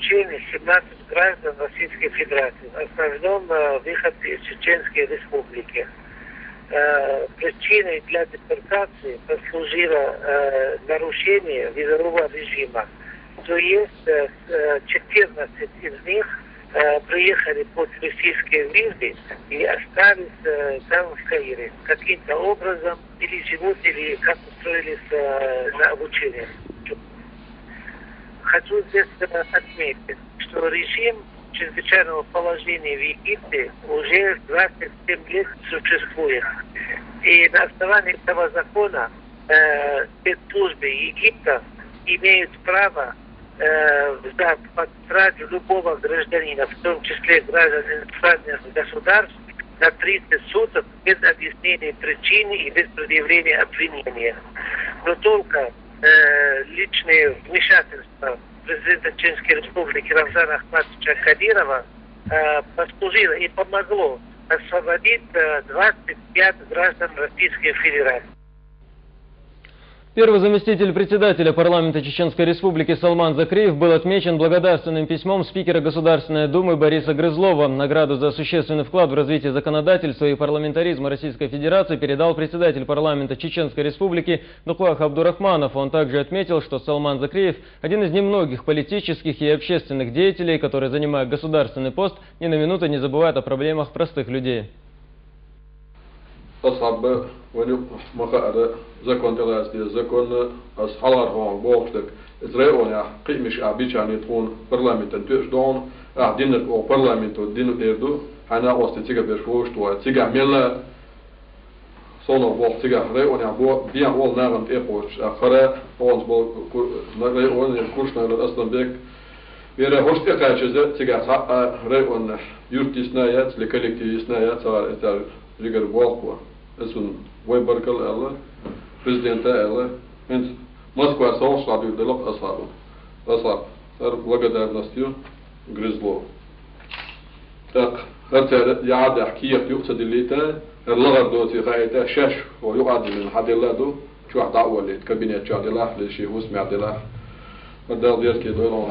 заключения 17 граждан Российской Федерации, в основном выходцы из Чеченской Республики. Причиной для депортации послужило нарушение визового режима. То есть 14 из них приехали под российские визы и остались там в Каире. Каким-то образом или живут, или как устроились на обучение. Хочу здесь отметить, что режим чрезвычайного положения в Египте уже 27 лет существует. И на основании этого закона спецслужбы Египта имеют право под стражу любого гражданина, в том числе граждан иностранных государств, на 30 суток без объяснения причины и без предъявления обвинения. Но только личное вмешательство президента Чеченской Республики Рамзана Ахматовича Кадирова послужило и помогло освободить 25 граждан Российской Федерации. Первый заместитель председателя парламента Чеченской Республики Салман Закриев был отмечен благодарственным письмом спикера Государственной Думы Бориса Грызлова. Награду за существенный вклад в развитие законодательства и парламентаризма Российской Федерации передал председатель парламента Чеченской Республики Дукуах Абдурахманов. Он также отметил, что Салман Закриев – один из немногих политических и общественных деятелей, который, занимая государственный пост, ни на минуту не забывает о проблемах простых людей. Закон телески, закон асхалар хон боxtlik Израиль я қимиш абичани тун парламентен төшдон ахдинет о парламенту дину эрду хана ости тига бешвош то тига мела соно бох тига реон я бо биан ол наган эпош ахара онс бо реон куршна Асланбек бере хоште качезе тига реон юртисная для коллективисная цар это лигер болко эсун войбаркал алла президента Элла, Москва соушла дюделов Асаб, благодарностью Грызлов. Так, хотя я ада хкиев юксад лита, الغرض دوتي خايته شش ويقعد من حد الله دو شو حد أول كابينة شاد الله لشيء هو سمع الله بدل دير كده لون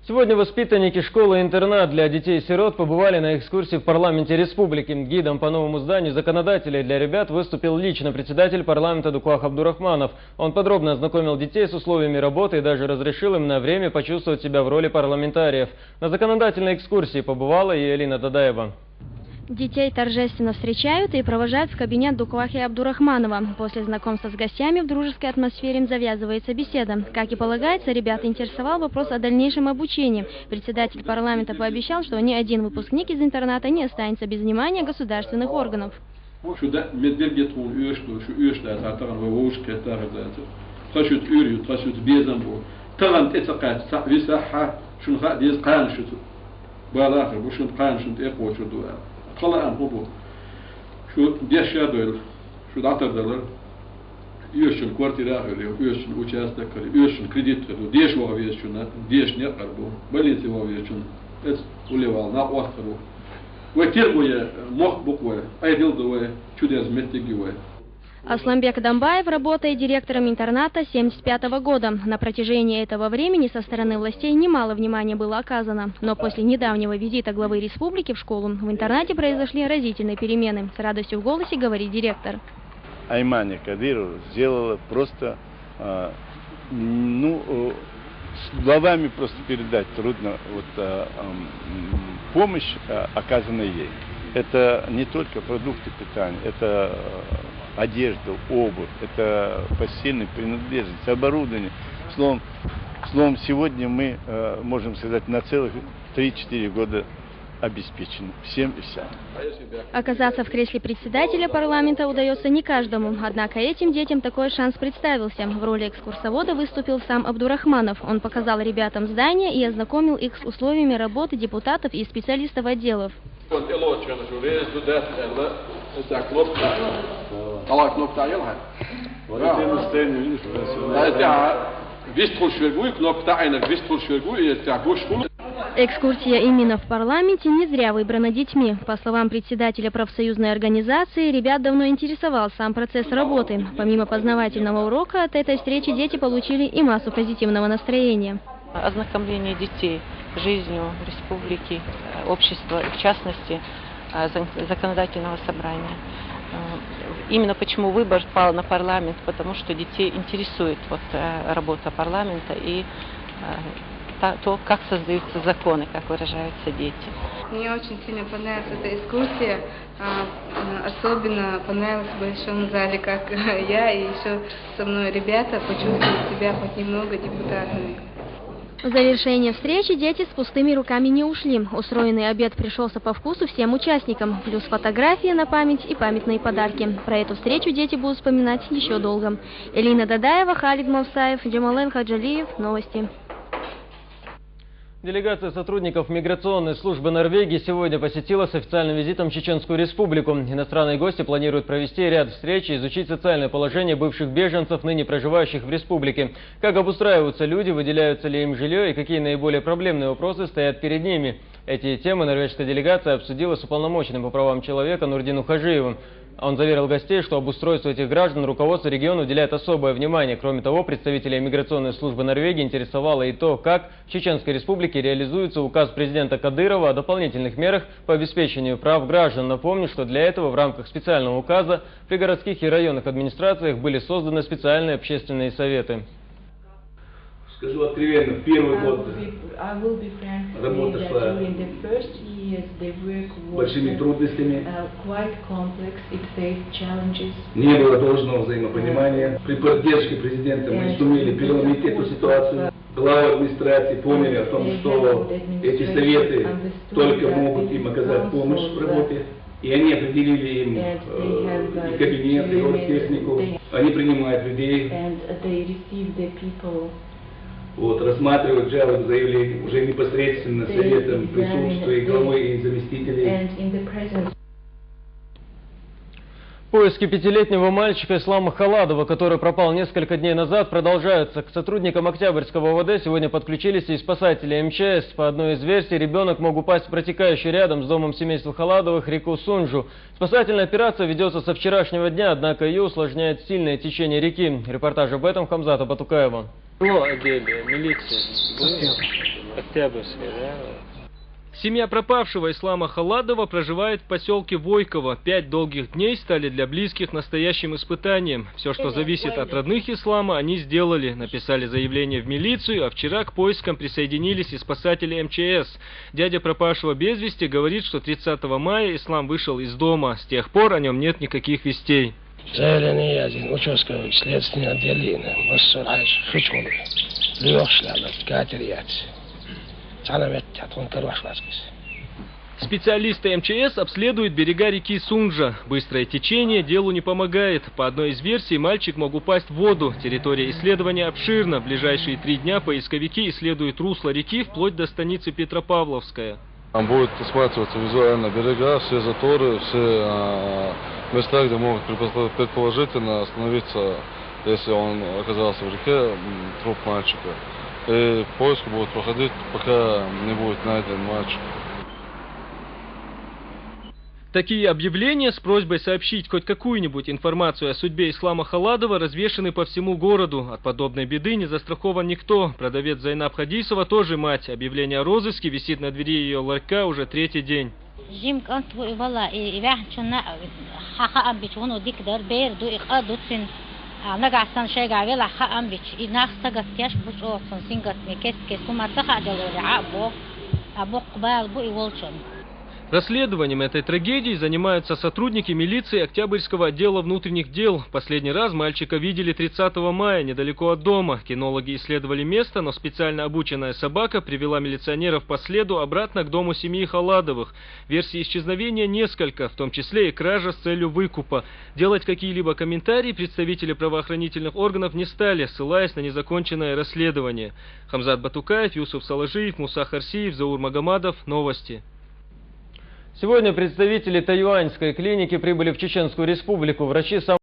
Сегодня воспитанники школы-интернат для детей-сирот побывали на экскурсии в парламенте республики. Гидом по новому зданию законодателей для ребят выступил лично председатель парламента Дукуах Абдурахманов. Он подробно ознакомил детей с условиями работы и даже разрешил им на время почувствовать себя в роли парламентариев. На законодательной экскурсии побывала и Элина Дадаева. Детей торжественно встречают и провожают в кабинет Дукуахи Абдурахманова. После знакомства с гостями в дружеской атмосфере завязывается беседа. Как и полагается, ребят интересовал вопрос о дальнейшем обучении. Председатель парламента пообещал, что ни один выпускник из интерната не останется без внимания государственных органов. خلا هو شو بيشادل شو دعتردلر يوشن كوارتيرا اللي يوشن участок يوشن кредит ديش هو يوشن ديش نقربو بليتي هو يوشن это уливал на острову وكيربوя мох буквы айдил дуе чудес метигуе. Асланбек Дамбаев работает директором интерната 1975 года. На протяжении этого времени со стороны властей немало внимания было оказано. Но после недавнего визита главы республики в школу в интернате произошли разительные перемены. С радостью в голосе говорит директор. Аймани Кадирова сделала просто, словами просто передать трудно помощь, оказанная ей. Это не только продукты питания, это одежда, обувь, это постельные принадлежности, оборудование. Словом, сегодня мы можем сказать на целых 3-4 года обеспечены всем и вся. Оказаться в кресле председателя парламента удается не каждому. Однако этим детям такой шанс представился. В роли экскурсовода выступил сам Абдурахманов. Он показал ребятам здание и ознакомил их с условиями работы депутатов и специалистов отделов. طلعت نقطة عيلها Экскурсия именно в парламенте не зря выбрана детьми. По словам председателя профсоюзной организации, ребят давно интересовал сам процесс работы. Помимо познавательного урока, от этой встречи дети получили и массу позитивного настроения. Ознакомление детей с жизнью республики, общества, в частности, законодательного собрания. Именно почему выбор пал на парламент, потому что детей интересует работа парламента и то, как создаются законы, как выражаются дети. Мне очень сильно понравилась эта экскурсия, особенно понравилось в большом зале, как я и еще со мной ребята почувствовали себя хоть немного депутатами. В завершение встречи дети с пустыми руками не ушли. Устроенный обед пришелся по вкусу всем участникам, плюс фотографии на память и памятные подарки. Про эту встречу дети будут вспоминать еще долго. Элина Дадаева, Халид Мавсаев, Джамален Хаджалиев. Новости. Делегация сотрудников миграционной службы Норвегии сегодня посетила с официальным визитом Чеченскую Республику. Иностранные гости планируют провести ряд встреч и изучить социальное положение бывших беженцев, ныне проживающих в республике. Как обустраиваются люди, выделяются ли им жилье и какие наиболее проблемные вопросы стоят перед ними. Эти темы норвежская делегация обсудила с уполномоченным по правам человека Нурдином Хажиевым. Он заверил гостей, что обустройству этих граждан руководство региона уделяет особое внимание. Кроме того, представителей миграционной службы Норвегии интересовало и то, как в Чеченской Республике реализуется указ президента Кадырова о дополнительных мерах по обеспечению прав граждан. Напомню, что для этого в рамках специального указа при городских и районных администрациях были созданы специальные общественные советы. Скажу откровенно, в первый год работа шла большими трудностями, не было должного взаимопонимания. При поддержке президента мы сумели переломить эту ситуацию. Главы администрации поняли о том, что эти советы только могут им оказать помощь в работе. И они определили им и кабинет, и оргтехнику. Они принимают людей. Рассматривают жалобы, заявления уже непосредственно советом присутствия главой и заместителей. Поиски пятилетнего мальчика Ислама Халадова, который пропал несколько дней назад, продолжаются. К сотрудникам Октябрьского ОВД сегодня подключились и спасатели МЧС. По одной из версий, ребенок мог упасть в протекающую рядом с домом семейства Халадовых реку Сунжу. Спасательная операция ведется со вчерашнего дня, однако ее усложняет сильное течение реки. Репортаж об этом Хамзата Батукаева. Семья пропавшего Ислама Халадова проживает в поселке Войково. 5 долгих дней стали для близких настоящим испытанием. Все, что зависит от родных Ислама, они сделали. Написали заявление в милицию, а вчера к поискам присоединились и спасатели МЧС. Дядя пропавшего без вести говорит, что 30 мая Ислам вышел из дома. С тех пор о нем нет никаких вестей. Заявление один участковый следственное отделение. Специалисты МЧС обследуют берега реки Сунжа. Быстрое течение делу не помогает. По одной из версий, мальчик мог упасть в воду. Территория исследования обширна. В ближайшие 3 дня поисковики исследуют русло реки вплоть до станицы Петропавловская. Там будет осматриваться визуально берега, все заторы, все места, где могут предположительно остановиться, если он оказался в реке, труп мальчика. И поиски будут проходить, пока не будет найден мальчик. Такие объявления с просьбой сообщить хоть какую-нибудь информацию о судьбе Ислама Халадова развешаны по всему городу. От подобной беды не застрахован никто. Продавец Зайнаб Хадисова тоже мать. Объявление о розыске висит на двери ее ларька уже 3-й день. Расследованием этой трагедии занимаются сотрудники милиции Октябрьского отдела внутренних дел. Последний раз мальчика видели 30 мая недалеко от дома. Кинологи исследовали место, но специально обученная собака привела милиционеров по следу обратно к дому семьи Халадовых. Версий исчезновения несколько, в том числе и кража с целью выкупа. Делать какие-либо комментарии представители правоохранительных органов не стали, ссылаясь на незаконченное расследование. Хамзат Батукаев, Юсуф Салажиев, Муса Харсиев, Заур Магомадов. Новости. Сегодня представители Тайюаньской клиники прибыли в Чеченскую Республику. Врачи